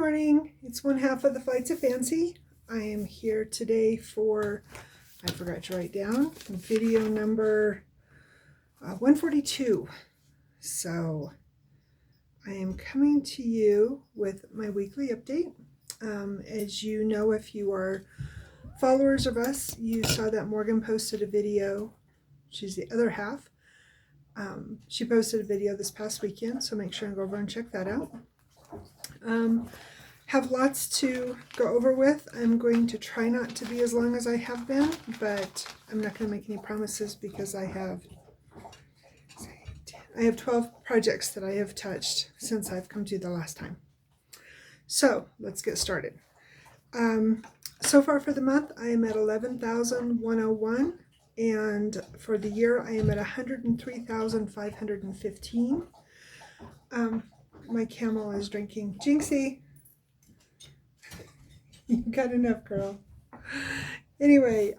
morning. It's one half of the Flights of Fancy. I am here today for, I forgot to write down, video number 142. So I am coming to you with my weekly update. As you know, if you are followers of us, you saw that Morgan posted a video. She's the other half. She posted a video this past weekend, so make sure and go over and check that out. Have lots to go over with. I'm going to try not to be as long as I have been, but I'm not going to make any promises because I have 12 projects that I have touched since I've come to the last time. So let's get started. So far for the month, I am at 11,101, and for the year, I am at 103,515. My camel is drinking. Jinxie! You got enough, girl. Anyway,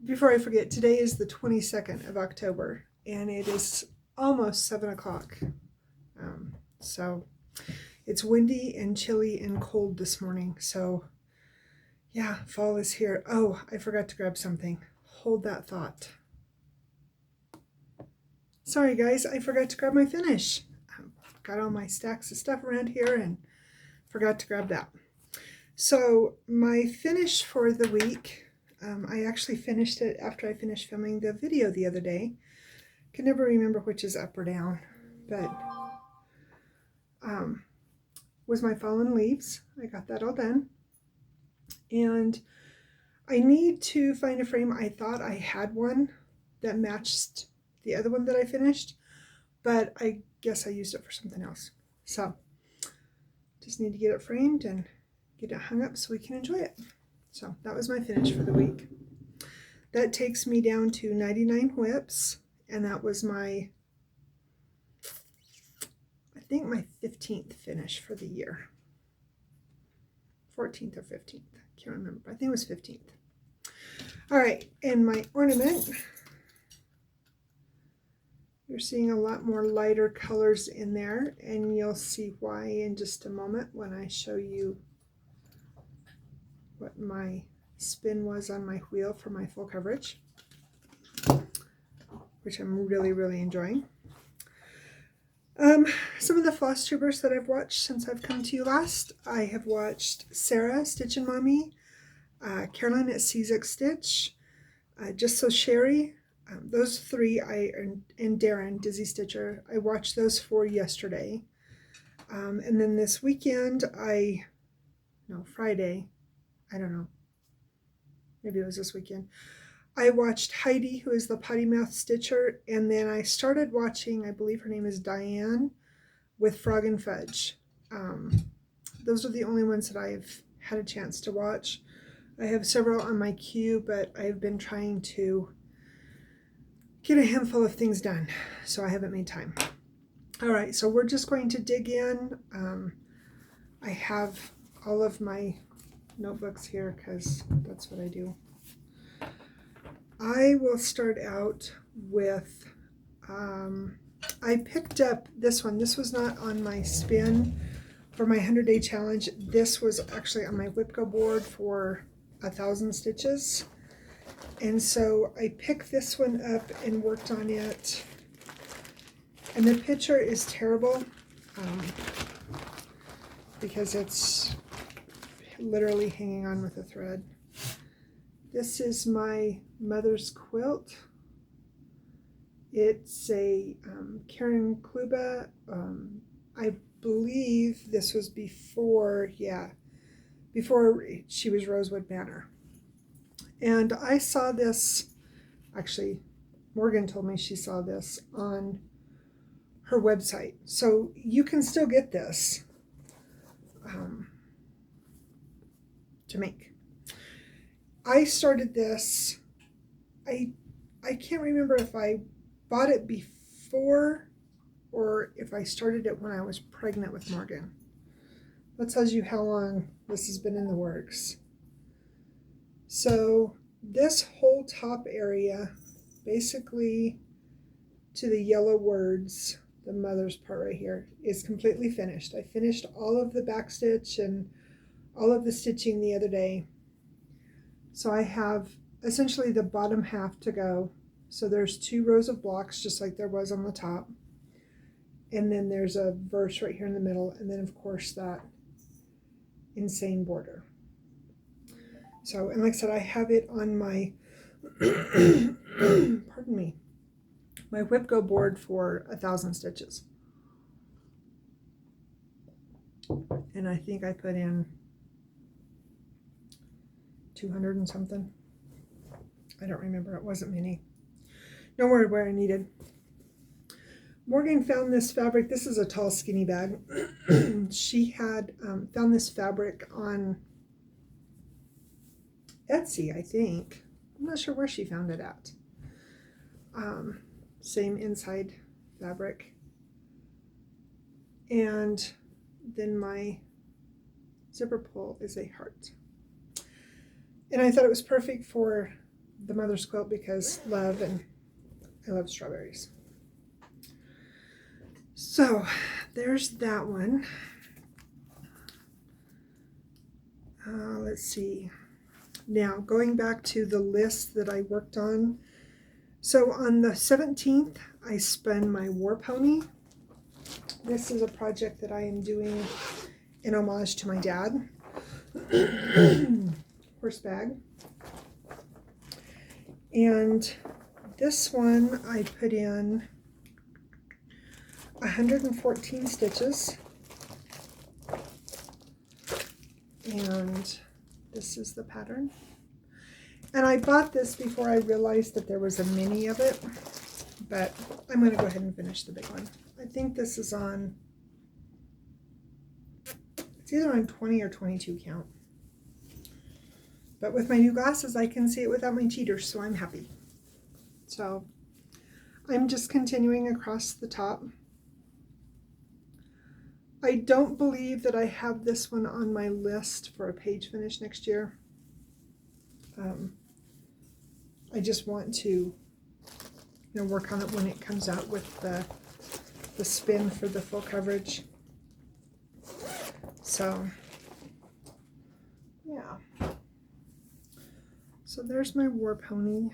before I forget, today is the 22nd of October, and it is almost 7 o'clock. So it's windy and chilly and cold this morning. So yeah, fall is here. Oh, I forgot to grab something. Hold that thought. Sorry guys, I forgot to grab my finish. Got all my stacks of stuff around here and forgot to grab that. So my finish for the week, I actually finished it after I finished filming the video the other day. Can never remember which is up or down, but was my fallen leaves. I got that all done. And I need to find a frame. I thought I had one that matched the other one that I finished, but I guess I used it for something else. So just need to get it framed and get it hung up so we can enjoy it. So that was my finish for the week. That takes me down to 99 whips, and that was my, I think my 15th finish for the year. 14th or 15th, I can't remember. I think it was 15th. All right, and my ornament, you're seeing a lot more lighter colors in there, and you'll see why in just a moment when I show you what my spin was on my wheel for my full coverage, which I'm really enjoying. Some of the floss tubers that I've watched since I've come to you last, I have watched Sarah, Stitch and Mommy, Carolyn at Czech Stitch, Just So Sherrie. Those three, and Darren, Dizzy Stitcher, I watched those 4 yesterday. And then this weekend, Friday, I don't know, maybe it was this weekend, I watched Heidi, who is the Potty Mouth Stitcher, and then I started watching, I believe her name is Diane, with Frog and Fudge. Those are the only ones that I've had a chance to watch. I have several on my queue, but I've been trying to get a handful of things done, so I haven't made time. All right, so we're just going to dig in. I have all of my notebooks here because that's what I do. I will start out with, I picked up this one. This was not on my spin for my 100-day challenge. This was actually on my Whipco board for 1,000 stitches. And so I picked this one up and worked on it. And the picture is terrible because it's literally hanging on with a thread. This is my mother's quilt. It's a Karen Kluba. I believe this was before she was Rosewood Manor. And I saw this, actually, Morgan told me she saw this on her website. So you can still get this to make. I started this, I can't remember if I bought it before or if I started it when I was pregnant with Morgan. That tells you how long this has been in the works. So this whole top area, basically to the yellow words, the mother's part right here, is completely finished. I finished all of the back stitch and all of the stitching the other day. So I have essentially the bottom half to go. So there's 2 rows of blocks just like there was on the top. And then there's a verse right here in the middle, and then of course that insane border. So, and like I said, I have it on my pardon me, my whip go board for 1,000 stitches. And I think I put in 200 and something. I don't remember, it wasn't many. Nowhere where I needed. Morgan found this fabric. This is a tall skinny bag. She had found this fabric on Etsy, I think. I'm not sure where she found it at. Same inside fabric. And then my zipper pull is a heart. And I thought it was perfect for the mother's quilt because love, and I love strawberries. So there's that one. Let's see. Now going back to the list that I worked on. So on the 17th, I spun my war pony. This is a project that I am doing in homage to my dad. Horse bag. And this one I put in 114 stitches, and this is the pattern. And I bought this before I realized that there was a mini of it, but I'm going to go ahead and finish the big one. I think this is on, it's either on 20 or 22 count. But with my new glasses, I can see it without my cheaters, so I'm happy. So I'm just continuing across the top. I don't believe that I have this one on my list for a page finish next year. I just want to, work on it when it comes out with the spin for the full coverage. So, yeah. So there's my war pony.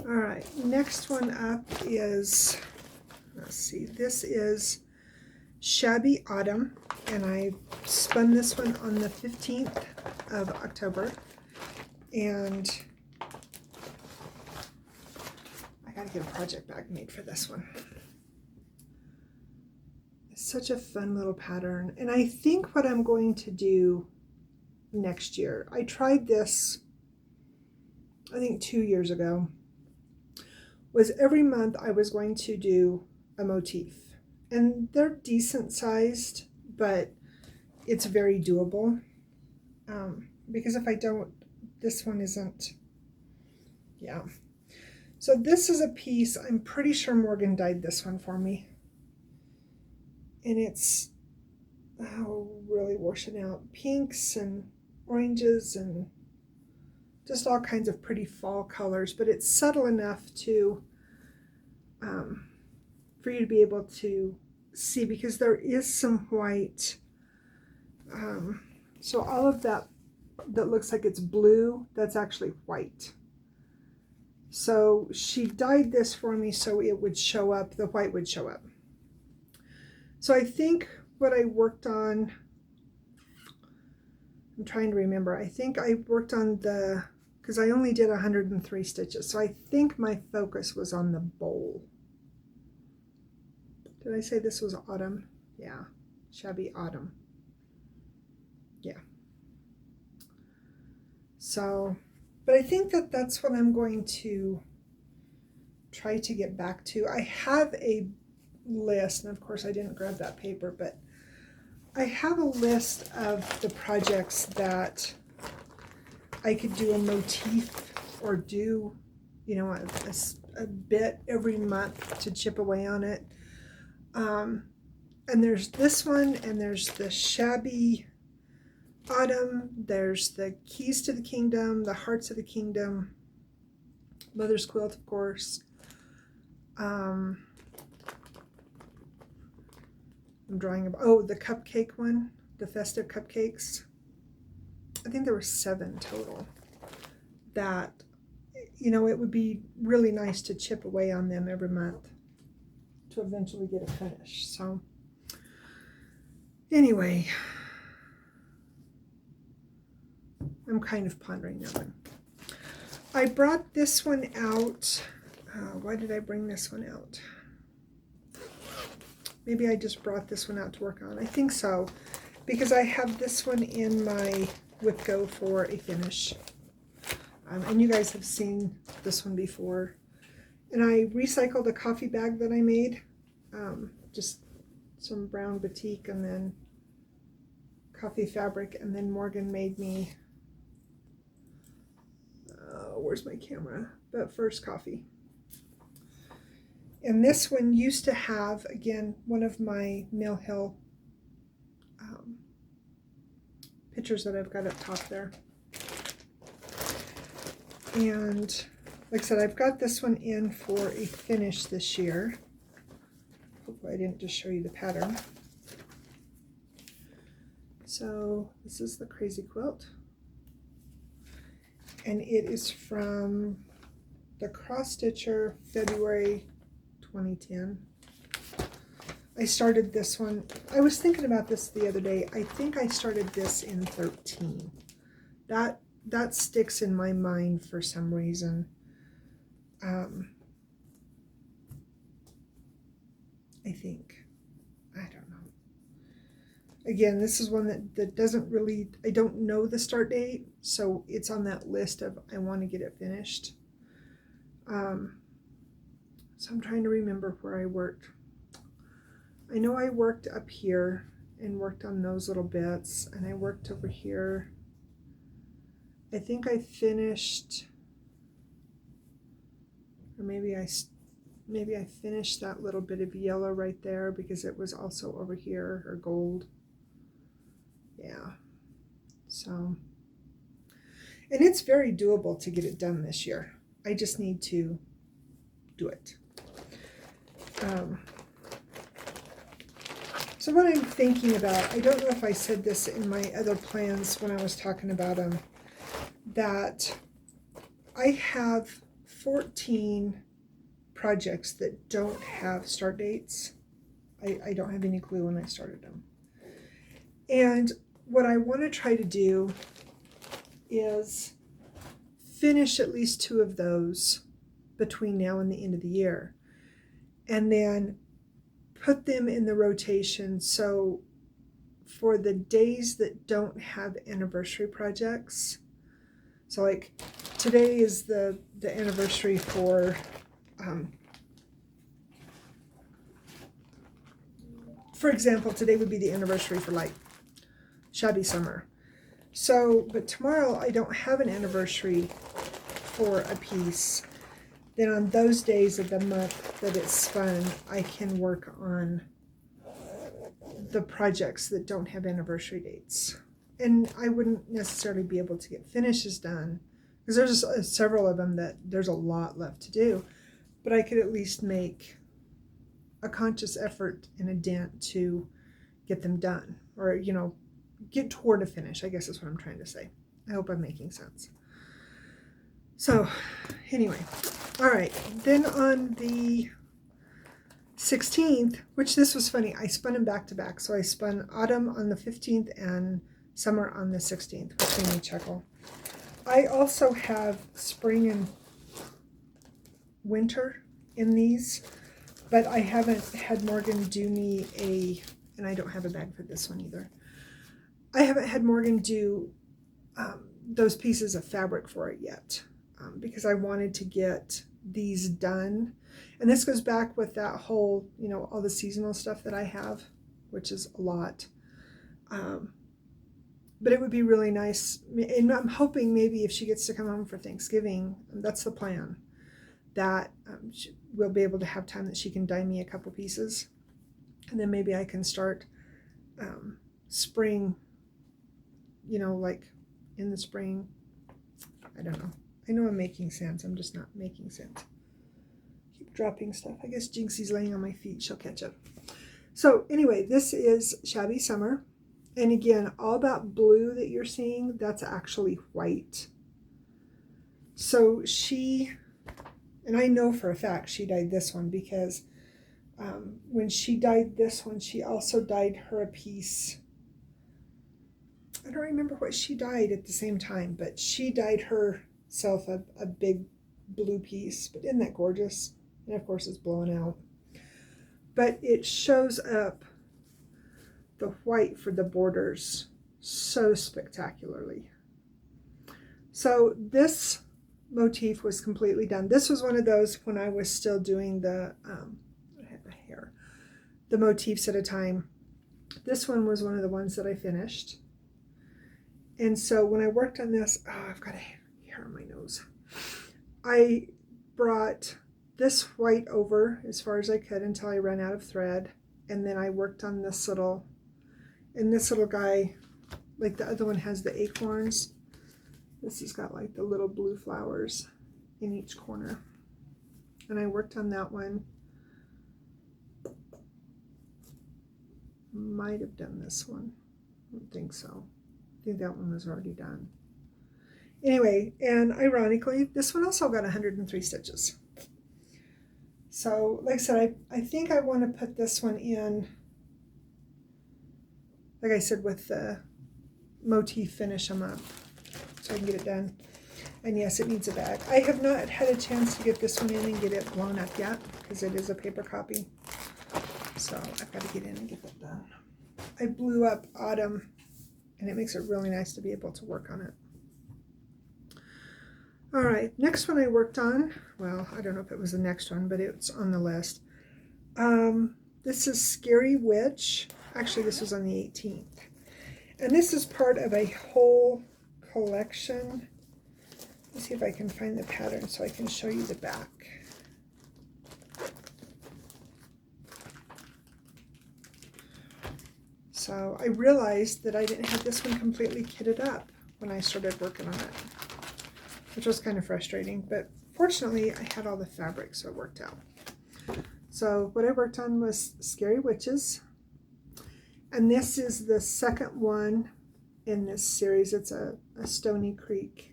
All right, next one up is, let's see, this is Shabby Autumn, and I spun this one on the 15th of October, and I gotta get a project bag made for this one. It's such a fun little pattern, and I think what I'm going to do next year, I tried this, I think 2 years ago, was every month I was going to do a motif. And they're decent sized, but it's very doable. Because if I don't, this one isn't, yeah. So this is a piece, I'm pretty sure Morgan dyed this one for me. And it's, really washing out pinks and oranges and just all kinds of pretty fall colors, but it's subtle enough to, for you to be able to see, because there is some white. So all of that looks like it's blue, that's actually white. So she dyed this for me so it would show up, the white would show up. So I think what I worked on, I'm trying to remember, I think I worked on the, because I only did 103 stitches, so I think my focus was on the bowl. Did I say this was autumn? Yeah, Shabby Autumn. Yeah. So, but I think that that's what I'm going to try to get back to. I have a list, and of course I didn't grab that paper, but I have a list of the projects that I could do a motif or do, a bit every month to chip away on it. And there's this one, and there's the Shabby Autumn, there's the Keys to the Kingdom, the Hearts of the Kingdom, Mother's Quilt, of course. I'm drawing about, oh, the cupcake one, the festive cupcakes. I think there were 7 total. That, you know, it would be really nice to chip away on them every month to eventually get it finished. So anyway, I'm kind of pondering that one. I brought this one out. Why did I bring this one out? Maybe I just brought this one out to work on. I think so, because I have this one in my Whip Go for a finish. And you guys have seen this one before. And I recycled a coffee bag that I made. Just some brown batik and then coffee fabric. And then Morgan made me, where's my camera? But first coffee. And this one used to have, again, one of my Mill Hill pictures that I've got up top there. And like I said, I've got this one in for a finish this year. Hopefully I didn't just show you the pattern. So this is the Crazy Quilt. And it is from the Cross Stitcher, February 2010. I started this one, I was thinking about this the other day. I think I started this in 13. That sticks in my mind for some reason. I think. I don't know. Again, this is one that doesn't really, I don't know the start date, so it's on that list of I want to get it finished. So I'm trying to remember where I worked. I know I worked up here and worked on those little bits, and I worked over here. I think I finished, or maybe I finished that little bit of yellow right there because it was also over here, or gold. Yeah. So, and it's very doable to get it done this year. I just need to do it. So what I'm thinking about, I don't know if I said this in my other plans when I was talking about them, that I have 14 projects that don't have start dates. I don't have any clue when I started them. And what I want to try to do is finish at least 2 of those between now and the end of the year. And then put them in the rotation, so for the days that don't have anniversary projects, so like today is the anniversary for example, today would be the anniversary for like Shabby Summer. So, but tomorrow I don't have an anniversary for a piece. Then on those days of the month that it's spun, I can work on the projects that don't have anniversary dates. And I wouldn't necessarily be able to get finishes done because there's several of them that there's a lot left to do, but I could at least make a conscious effort and a dent to get them done, or, you know, get toward a finish, I guess is what I'm trying to say. I hope I'm making sense. So anyway, all right, then on the 16th, which this was funny, I spun them back to back. So I spun autumn on the 15th and summer on the 16th, which made me chuckle. I also have spring and winter in these, but I haven't had Morgan do me and I don't have a bag for this one either. I haven't had Morgan do those pieces of fabric for it yet. Because I wanted to get these done. And this goes back with that whole, you know, all the seasonal stuff that I have, which is a lot. But it would be really nice, and I'm hoping maybe if she gets to come home for Thanksgiving, that's the plan, that we'll be able to have time that she can dye me a couple pieces. And then maybe I can start spring, you know, like in the spring. I don't know. I know I'm making sense. I'm just not making sense. Keep dropping stuff. I guess Jinxie's laying on my feet. She'll catch up. So anyway, this is Shabby Summer. And again, all that blue that you're seeing, that's actually white. So she, and I know for a fact she dyed this one because when she dyed this one, she also dyed her a piece. I don't remember what she dyed at the same time, but she dyed herself a big blue piece. But isn't that gorgeous? And of course it's blown out. But it shows up the white for the borders so spectacularly. So this motif was completely done. This was one of those when I was still doing the the motifs at a time. This one was one of the ones that I finished. And so when I worked on this, I've got a hair on my nose. I brought this white over as far as I could until I ran out of thread. And then I worked on this little, and this little guy, like the other one has the acorns. This has got like the little blue flowers in each corner. And I worked on that one. Might have done this one. I don't think so. I think that one was already done. Anyway, and ironically, this one also got 103 stitches. So, like I said, I think I want to put this one in, like I said, with the motif, finish them up so I can get it done. And yes, it needs a bag. I have not had a chance to get this one in and get it blown up yet because it is a paper copy. So I've got to get in and get that done. I blew up Autumn, and it makes it really nice to be able to work on it. All right, next one I worked on, well, I don't know if it was the next one, but it's on the list. This is Scary Witch. Actually, this was on the 18th. And this is part of a whole collection. Let's see if I can find the pattern so I can show you the back. So I realized that I didn't have this one completely kitted up when I started working on it, which was kind of frustrating, but fortunately I had all the fabric, so it worked out. So what I worked on was Scary Witches, and this is the second one in this series. It's a Stony Creek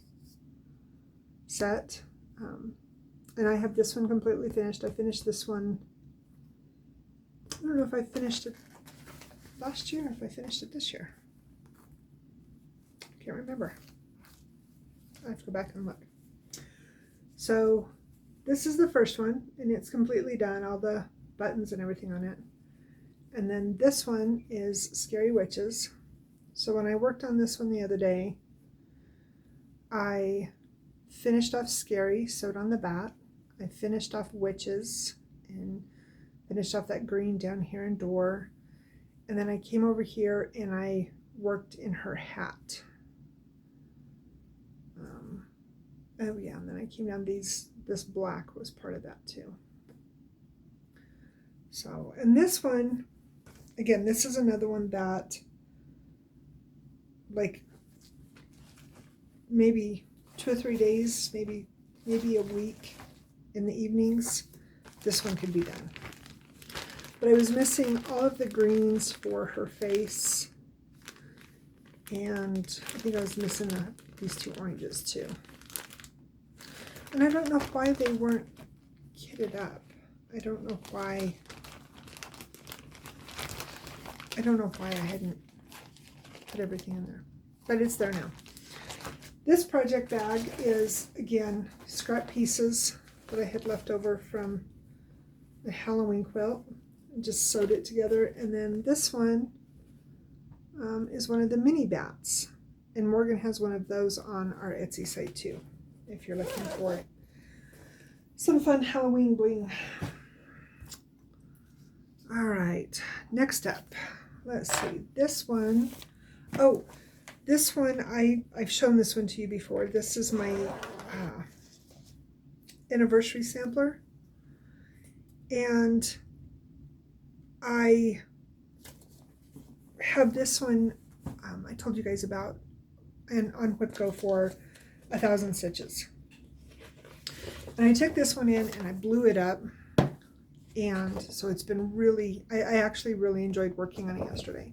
set, and I have this one completely finished. I finished this one, I don't know if I finished it last year or if I finished it this year. Can't remember. I have to go back and look. So this is the first one, and it's completely done, all the buttons and everything on it. And then this one is Scary Witches. So when I worked on this one the other day, I finished off Scary, sewed on the back. I finished off Witches and finished off that green down here in Door. And then I came over here and I worked in her hat. Oh yeah, and then I came down this black was part of that too. So, and this one, again, this is another one that, like, maybe 2 or 3 days, maybe a week in the evenings, this one could be done. But I was missing all of the greens for her face, and I think I was missing these 2 oranges too. And I don't know why they weren't kitted up. I don't know why I hadn't put everything in there, but it's there now. This project bag is, again, scrap pieces that I had left over from the Halloween quilt. Just sewed it together. And then this one is one of the mini bats, and Morgan has one of those on our Etsy site too, if you're looking for it. Some fun Halloween bling. All right, next up, let's see, this one. Oh, this one, I've shown this one to you before. This is my anniversary sampler, and I have this one, I told you guys about, and on WhipGo for 1,000 stitches. And I took this one in and I blew it up. And so it's been really, I actually really enjoyed working on it yesterday.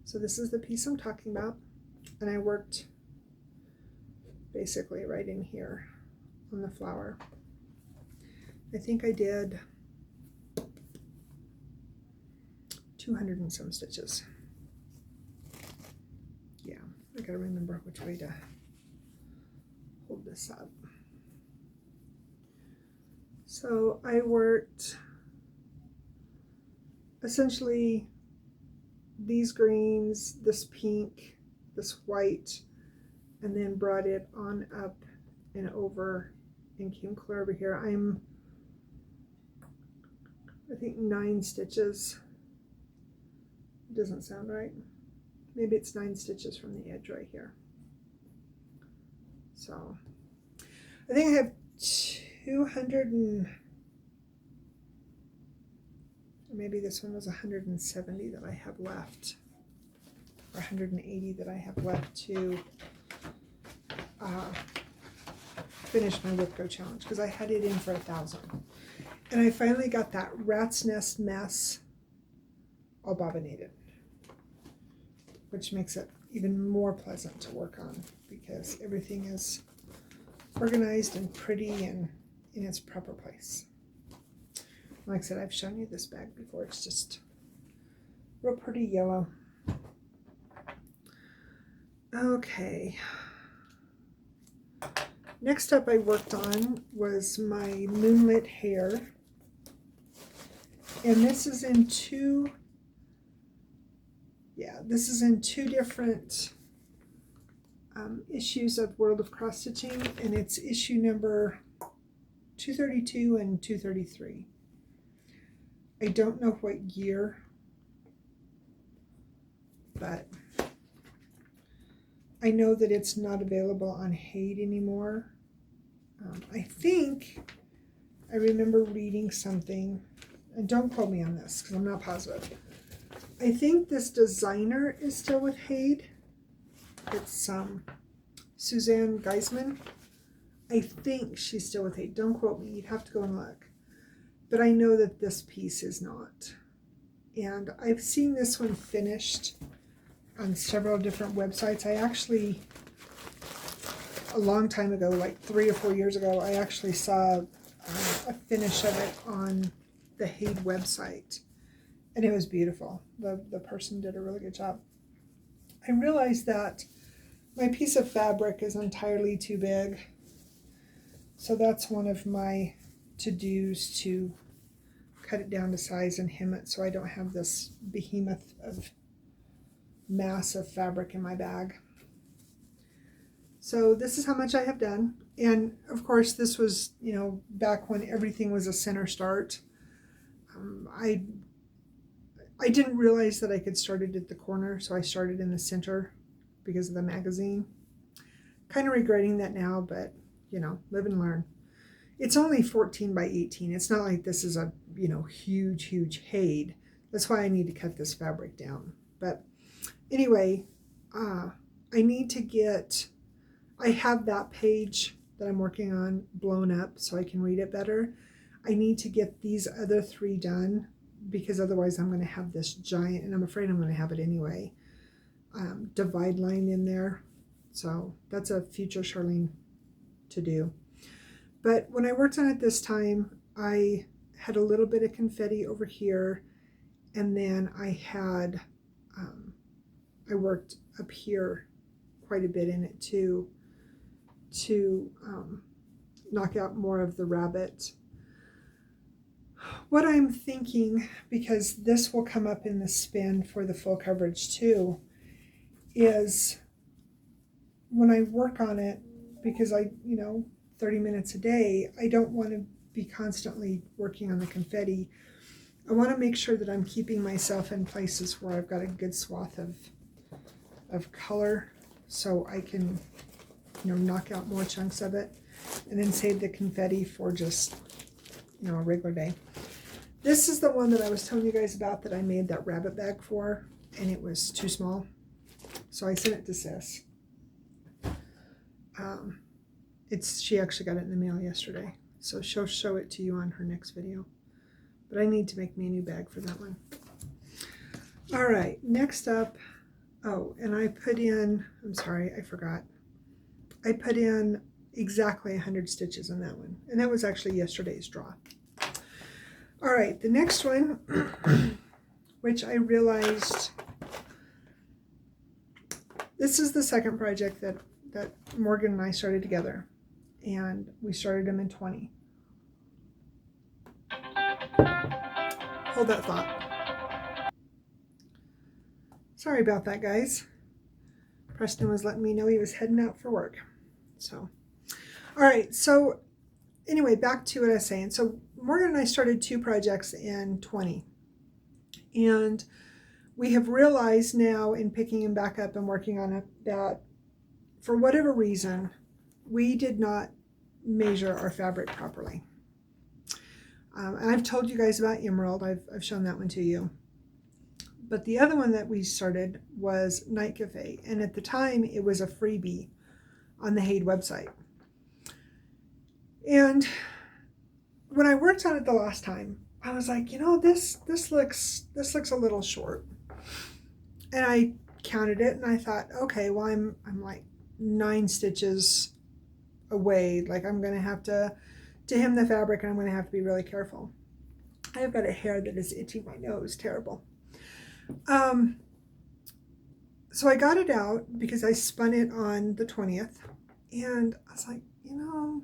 So this is the piece I'm talking about. And I worked basically right in here on the flower. I think I did 200 and some stitches. Yeah, I gotta remember which way to hold this up. So I worked essentially these greens, this pink, this white, and then brought it on up and over and came clear over here. I think 9 stitches. It doesn't sound right. Maybe it's 9 stitches from the edge right here. So I think I have 200 and maybe this one was 170 that I have left, or 180 that I have left to finish my Whipco challenge, because I had it in for 1,000. And I finally got that rat's nest mess all bobbinated, which makes it even more pleasant to work on because everything is organized and pretty and in its proper place. Like I said, I've shown you this bag before. It's just real pretty yellow. Okay. Next up I worked on was my moonlit hair. And this is in two different issues of World of Cross Stitching, and it's issue number 232 and 233. I don't know what year, but I know that it's not available on Heidi anymore. I think I remember reading something, and don't quote me on this because I'm not positive. I think this designer is still with Heidi. It's Suzanne Geisman. I think she's still with Heidi. Don't quote me. You'd have to go and look. But I know that this piece is not. And I've seen this one finished on several different websites. I actually, a long time ago, like 3 or 4 years ago, I actually saw a finish of it on the Heidi website. And it was beautiful. The person did a really good job. I realized that my piece of fabric is entirely too big. So that's one of my to-dos, to cut it down to size and hem it so I don't have this behemoth of mass of fabric in my bag. So this is how much I have done. And of course this was, back when everything was a center start. I didn't realize that I could start it at the corner, so I started in the center because of the magazine. Kind of regretting that now, but live and learn. It's only 14 by 18. It's not like this is a, huge Heidi. That's why I need to cut this fabric down. But anyway, I have that page that I'm working on blown up so I can read it better. I need to get these other 3 done, because otherwise I'm going to have this giant, and I'm afraid I'm going to have it anyway, divide line in there. So that's a future Charlene to do. But when I worked on it this time, I had a little bit of confetti over here, and then I worked up here quite a bit in it too, to knock out more of the rabbit. What I'm thinking, because this will come up in the spin for the full coverage too, is when I work on it, because 30 minutes a day, I don't want to be constantly working on the confetti. I want to make sure that I'm keeping myself in places where I've got a good swath of color, so I can knock out more chunks of it and then save the confetti for just a regular day. This is the one that I was telling you guys about that I made that rabbit bag for, and it was too small, so I sent it to Sis. She actually got it in the mail yesterday, so she'll show it to you on her next video. but I need to make me a new bag for that one. All right, next up, oh, and I put in, I'm sorry, I forgot. I put in exactly 100 stitches in that one, and that was actually yesterday's draw. All right, the next one, which I realized, this is the second project that Morgan and I started together, and we started them in 20. Hold that thought. Sorry about that, guys. Preston was letting me know he was heading out for work. So, all right, so anyway, back to what I was saying. So Morgan and I started 2 projects in 20. And we have realized now in picking them back up and working on it that for whatever reason, we did not measure our fabric properly. And I've told you guys about Emerald. I've shown that one to you. But the other one that we started was Night Cafe. And at the time, it was a freebie on the Heidi website. And when I worked on it the last time, I was like, you know, this looks a little short. And I counted it and I thought, okay, well, I'm like 9 stitches away. Like I'm going to have to hem the fabric, and I'm going to have to be really careful. I've got a hair that is itching my nose, terrible. So I got it out because I spun it on the 20th, and I was like, you know,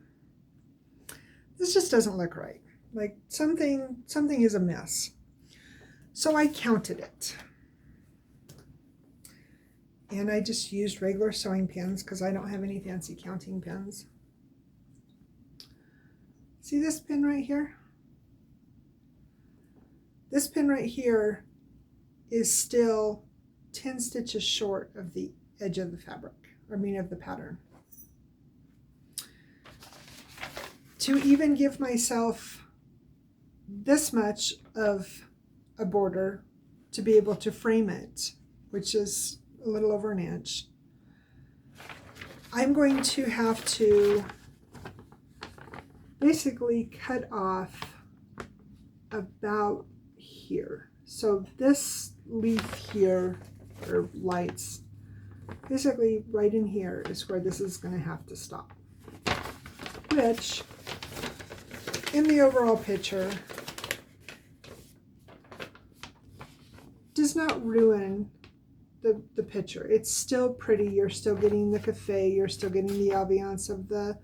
this just doesn't look right. Like something is amiss. So I counted it. And I just used regular sewing pins because I don't have any fancy counting pins. See this pin right here? This pin right here is still 10 stitches short of the edge of the fabric, I mean of the pattern. To even give myself this much of a border to be able to frame it, which is a little over 1 inch, I'm going to have to basically cut off about here. So this leaf here, or lights, basically right in here is where this is going to have to stop, which in the overall picture does not ruin the picture. It's still pretty. You're still getting the cafe, you're still getting the ambiance of the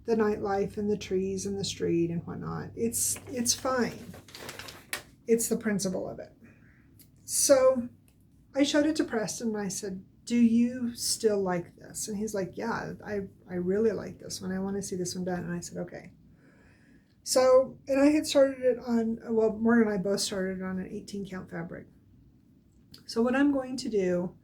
nightlife and the trees and the street and whatnot. It's fine. It's the principle of it. So I showed it to Preston and I said, do you still like this? And he's like, yeah, I really like this one. I want to see this one done. And I said, okay. So, and I had started it on, well, Morgan and I both started on an 18 count fabric. So what I'm going to do,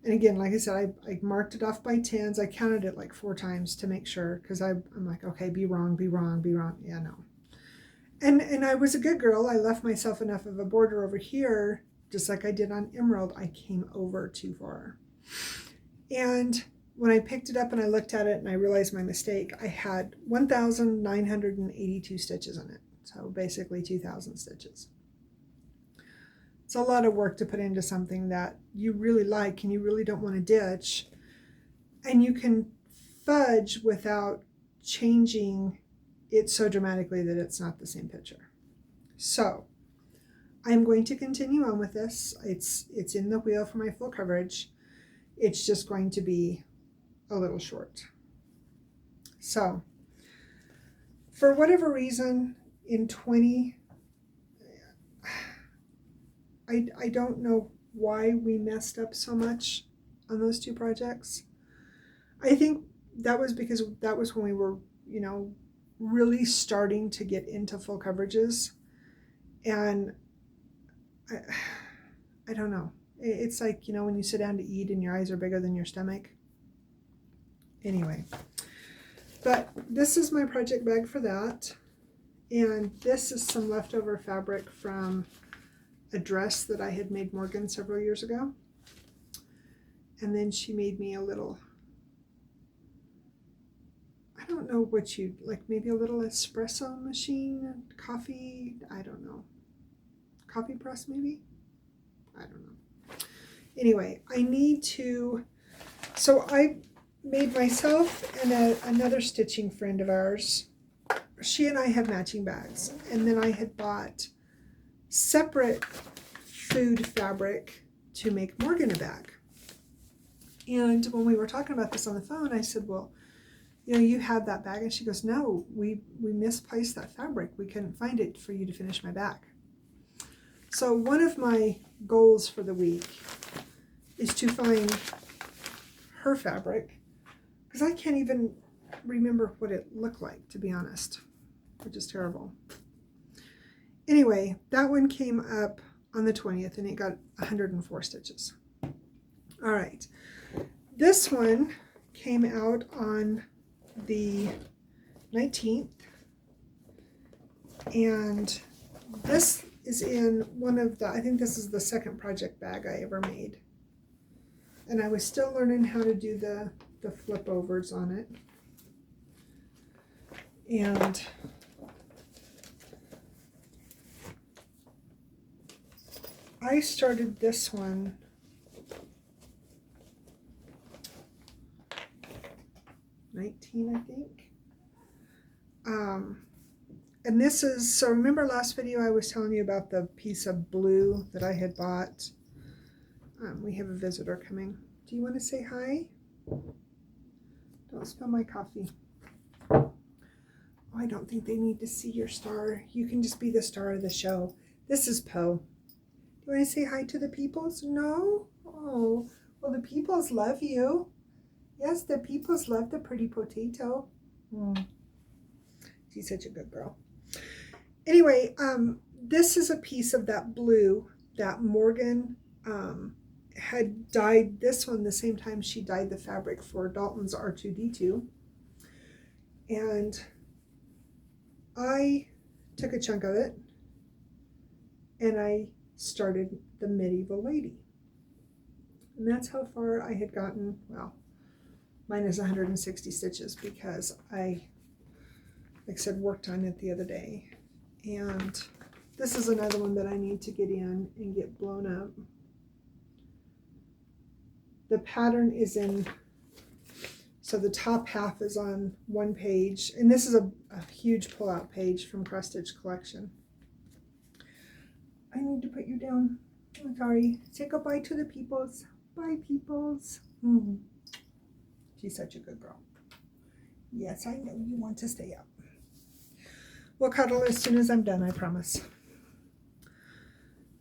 and again, like I said, I marked it off by 10s. I counted it like 4 times to make sure, because I'm like, okay, be wrong, be wrong, be wrong. Yeah, no. And I was a good girl. I left myself enough of a border over here, just like I did on Emerald. I came over too far. And when I picked it up and I looked at it and I realized my mistake, I had 1,982 stitches in it. So basically 2,000 stitches. It's a lot of work to put into something that you really like and you really don't want to ditch. And you can fudge without changing it so dramatically that it's not the same picture. So I'm going to continue on with this. It's in the wheel for my full coverage. It's just going to be a little short. So for whatever reason in 20, I don't know why we messed up so much on those 2 projects. I think that was because that was when we were, you know, really starting to get into full coverages. And I don't know. It's like, you know, when you sit down to eat and your eyes are bigger than your stomach. Anyway, but this is my project bag for that. And this is some leftover fabric from a dress that I had made Morgan several years ago. And then she made me a little, I don't know what you like, maybe a little espresso machine, coffee, I don't know. coffee press maybe? I don't know. Anyway, I need to, so I made myself and another stitching friend of ours, she and I have matching bags, and then I had bought separate food fabric to make Morgan a bag. And when we were talking about this on the phone, I said, well, you know, you had that bag, and she goes, no, we misplaced that fabric. We couldn't find it for you to finish my bag. So one of my goals for the week is to find her fabric, because I can't even remember what it looked like, to be honest, which is terrible. Anyway, that one came up on the 20th, and it got 104 stitches. All right, this one came out on the 19th, and this is in one of the, I think this is the second project bag I ever made, and I was still learning how to do the flip overs on it. And I started this one '19, I think. And this is, so remember last video I was telling you about the piece of blue that I had bought? We have a visitor coming. Do you want to say hi? Don't spill my coffee. Oh, I don't think they need to see your star. You can just be the star of the show. This is Poe. Do you want to say hi to the peoples? No? Oh, well, the peoples love you. Yes, the peoples love the pretty potato. She's such a good girl. Anyway, this is a piece of that blue that Morgan had dyed this one the same time she dyed the fabric for Dalton's R2D2. And I took a chunk of it and I started the medieval lady. And that's how far I had gotten. Well, mine is 160 stitches because I, like I said, worked on it the other day. And this is another one that I need to get in and get blown up. The pattern is in, so the top half is on one page, and this is a huge pull-out page from Cross Stitch Collection. I need to put you down. I'm sorry. Say goodbye to the peoples. Bye, peoples. She's such a good girl. Yes, I know you want to stay up. We'll cuddle as soon as I'm done, I promise.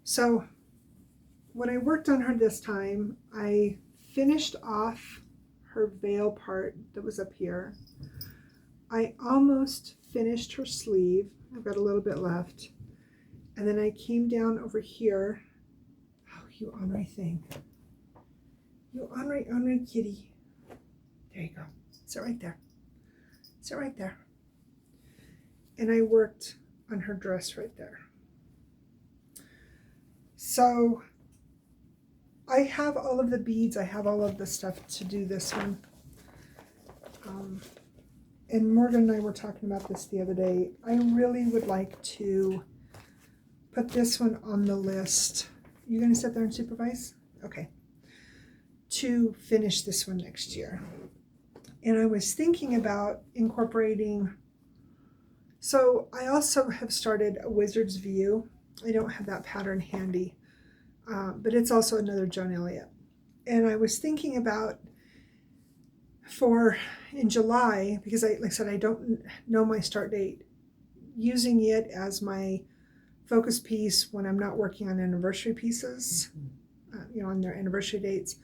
So when I worked on her this time, I finished off her veil part that was up here. I almost finished her sleeve. I've got a little bit left. And then I came down over here. Oh, you ornery thing. You ornery kitty. There you go. Sit right there. Sit right there. And I worked on her dress right there. So I have all of the beads. I have all of the stuff to do this one. And Morgan and I were talking about this the other day. I really would like to put this one on the list. You going to sit there and supervise? Okay. To finish this one next year. And I was thinking about incorporating, so I also have started a Wizard's View. I don't have that pattern handy, but it's also another Joan Elliott. And I was thinking about in July, because like I said, I don't know my start date, using it as my focus piece when I'm not working on anniversary pieces, on their anniversary dates,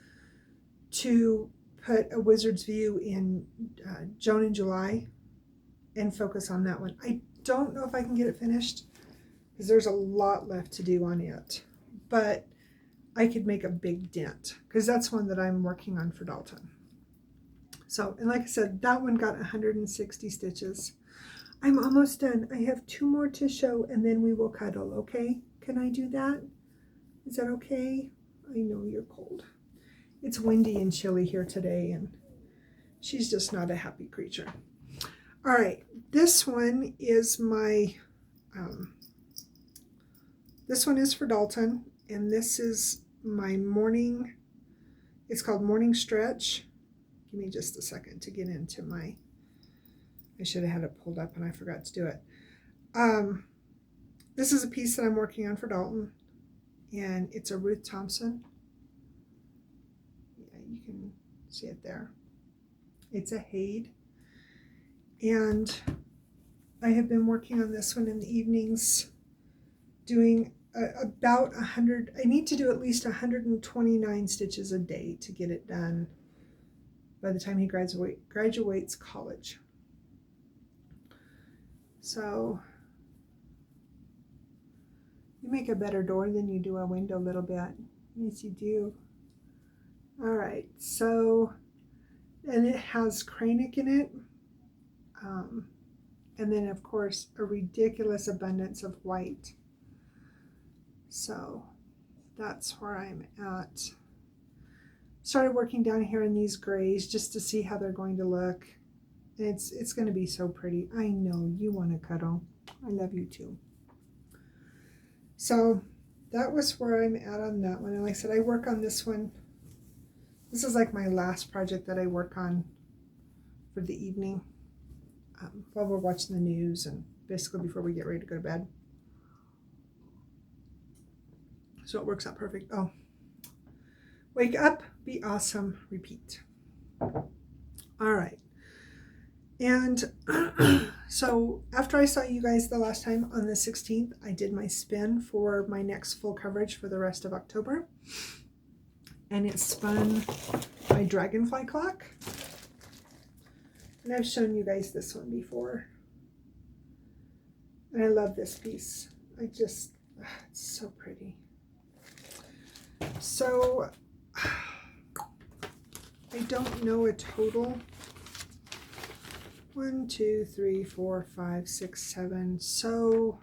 to put a Wizard's View in Joan in July and focus on that one. I don't know if I can get it finished because there's a lot left to do on it, but I could make a big dent because that's one that I'm working on for Dalton. So, and like I said, that one got 160 stitches. I'm almost done. I have 2 more to show and then we will cuddle, okay? Can I do that? Is that okay? I know you're cold. It's windy and chilly here today and she's just not a happy creature. All right, this one is my This one is for Dalton, and this is my morning, it's called Morning Stretch. Give me just a second to get into my, I should have had it pulled up and I forgot to do it. This is a piece that I'm working on for Dalton, and it's a Ruth Thompson. Yeah, you can see it there. It's a Heidi, and I have been working on this one in the evenings, doing about 100. I need to do at least 129 stitches a day to get it done by the time he graduates college. So you make a better door than you do a window a little bit. Yes, you do. All right, so, and it has cranic in it. And then of course a ridiculous abundance of white. So that's where I'm at. Started working down here in these grays just to see how they're going to look. And it's going to be so pretty. I know you want to cuddle. I love you too. So that was where I'm at on that one. And like I said, I work on this one. This is like my last project that I work on for the evening while we're watching the news and basically before we get ready to go to bed. So it works out perfect. Oh, wake up, be awesome, repeat. All right. And so after I saw you guys the last time on the 16th, I did my spin for my next full coverage for the rest of October. And it spun my dragonfly clock. And I've shown you guys this one before. And I love this piece. It's so pretty. So I don't know a total. 1, 2, 3, 4, 5, 6, 7. So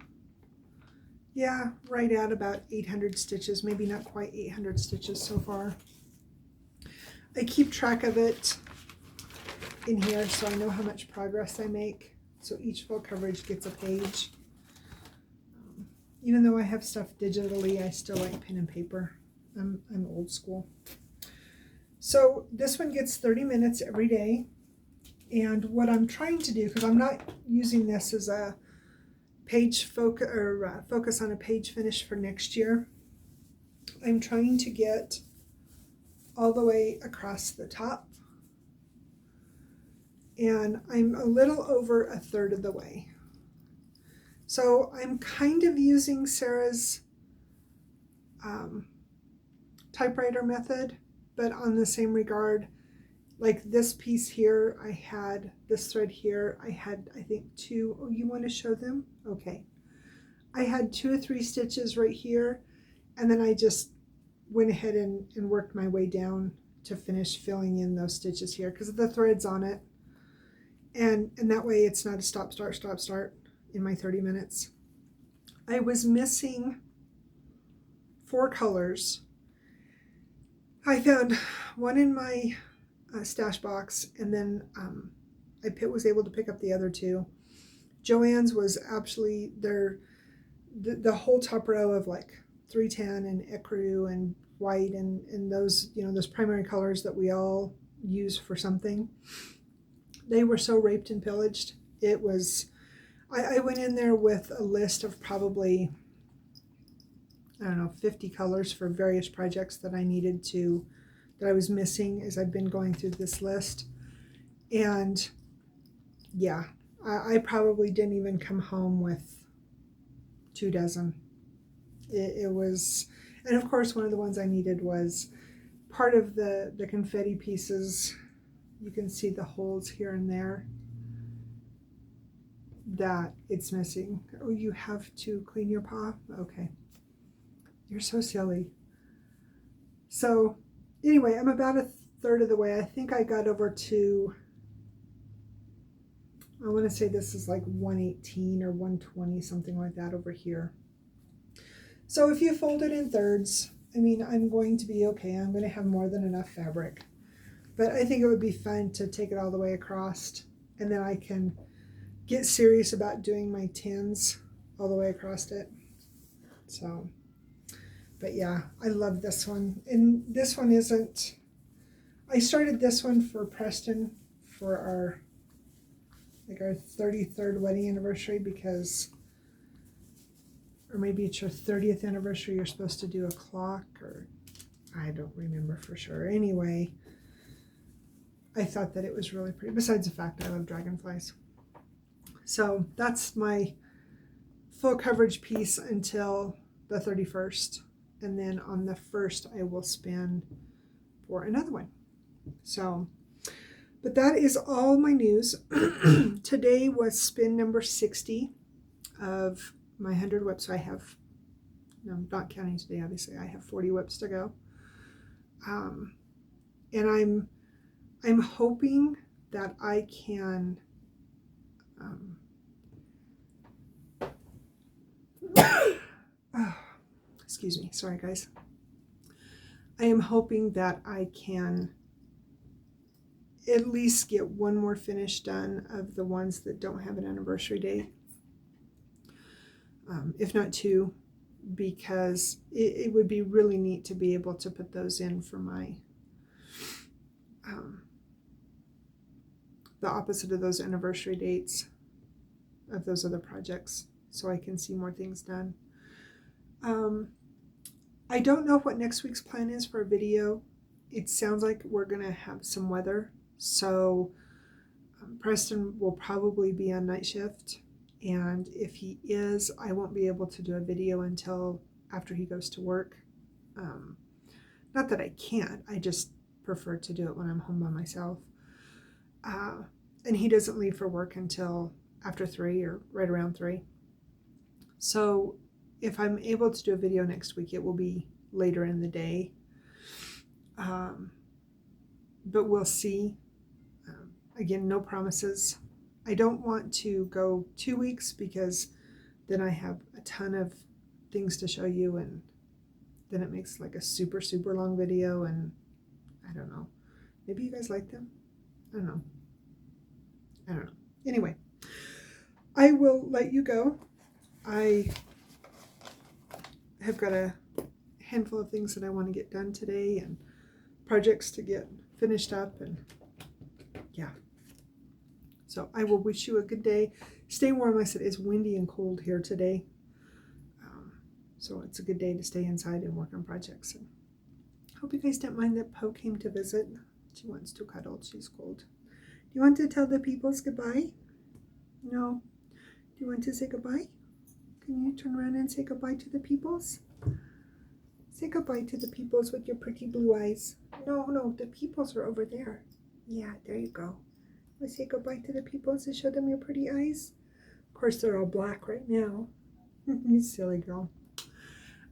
yeah, right at about 800 stitches, maybe not quite 800 stitches so far. I keep track of it in here so I know how much progress I make. So each full coverage gets a page. Even though I have stuff digitally, I still like pen and paper. I'm old school. So this one gets 30 minutes every day. And what I'm trying to do, because I'm not using this as a page focus or focus on a page finish for next year, I'm trying to get all the way across the top. And I'm a little over a third of the way. So I'm kind of using Sarah's typewriter method, but on the same regard, like this piece here, I had this thread here, I had, I think 2, oh, you want to show them? Okay. I had 2 or 3 stitches right here, and then I just went ahead and worked my way down to finish filling in those stitches here because of the threads on it. And that way it's not a stop, start in my 30 minutes. I was missing 4 colors. I found one in my stash box, and then I was able to pick up the other 2. Joann's was actually the whole top row of like 310 and ecru and white and those, you know, those primary colors that we all use for something. They were so raped and pillaged. It was, I went in there with a list of probably, I don't know, 50 colors for various projects that I needed to, that I was missing as I've been going through this list. And yeah, I probably didn't even come home with 2 dozen. It was, and of course one of the ones I needed was part of the confetti pieces. You can see the holes here and there that it's missing. Oh, you have to clean your paw? Okay. You're so silly. So anyway, I'm about a third of the way. I think I got over to, I want to say this is like 118 or 120, something like that over here. So if you fold it in thirds, I mean, I'm going to be okay. I'm going to have more than enough fabric. But I think it would be fun to take it all the way across, and then I can get serious about doing my tins all the way across it. So, but yeah, I love this one. And this one isn't, I started this one for Preston for our 33rd wedding anniversary, because, or maybe it's your 30th anniversary, you're supposed to do a clock, or I don't remember for sure. Anyway, I thought that it was really pretty, besides the fact I love dragonflies. So that's my full coverage piece until the 31st. And then on the 1st, I will spin for another one. So, but that is all my news. Today was spin number 60 of my 100 whips. So I have, no, not counting today, obviously, I have 40 whips to go. And I'm hoping that I can oh, excuse me, sorry guys. I am hoping that I can at least get one more finish done of the ones that don't have an anniversary date, if not two, because it would be really neat to be able to put those in for my the opposite of those anniversary dates of those other projects, so I can see more things done. I don't know what next week's plan is for a video. It sounds like we're gonna have some weather, so Preston will probably be on night shift, and if he is, I won't be able to do a video until after he goes to work. Not that I can't, I just prefer to do it when I'm home by myself. And he doesn't leave for work until after 3 or right around 3. So if I'm able to do a video next week, it will be later in the day. But we'll see. Again, no promises. I don't want to go 2 weeks, because then I have a ton of things to show you, and then it makes like a super, super long video, and I don't know. Maybe you guys like them? I don't know. Anyway, I will let you go. I have got a handful of things that I want to get done today, and projects to get finished up, and yeah. So I will wish you a good day. Stay warm. I said it's windy and cold here today. So it's a good day to stay inside and work on projects. And hope you guys don't mind that Poe came to visit. She wants to cuddle. She's cold. Do you want to tell the peoples goodbye? No. Do you want to say goodbye? Can you turn around and say goodbye to the peoples? Say goodbye to the peoples with your pretty blue eyes. No, the peoples are over there. Yeah, there you go. Want to say goodbye to the peoples and show them your pretty eyes? Of course, they're all black right now. You silly girl.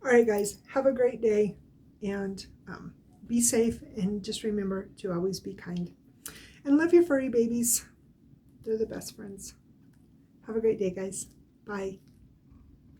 All right, guys, have a great day, and be safe, and just remember to always be kind. And love your furry babies. They're the best friends. Have a great day, guys. Bye.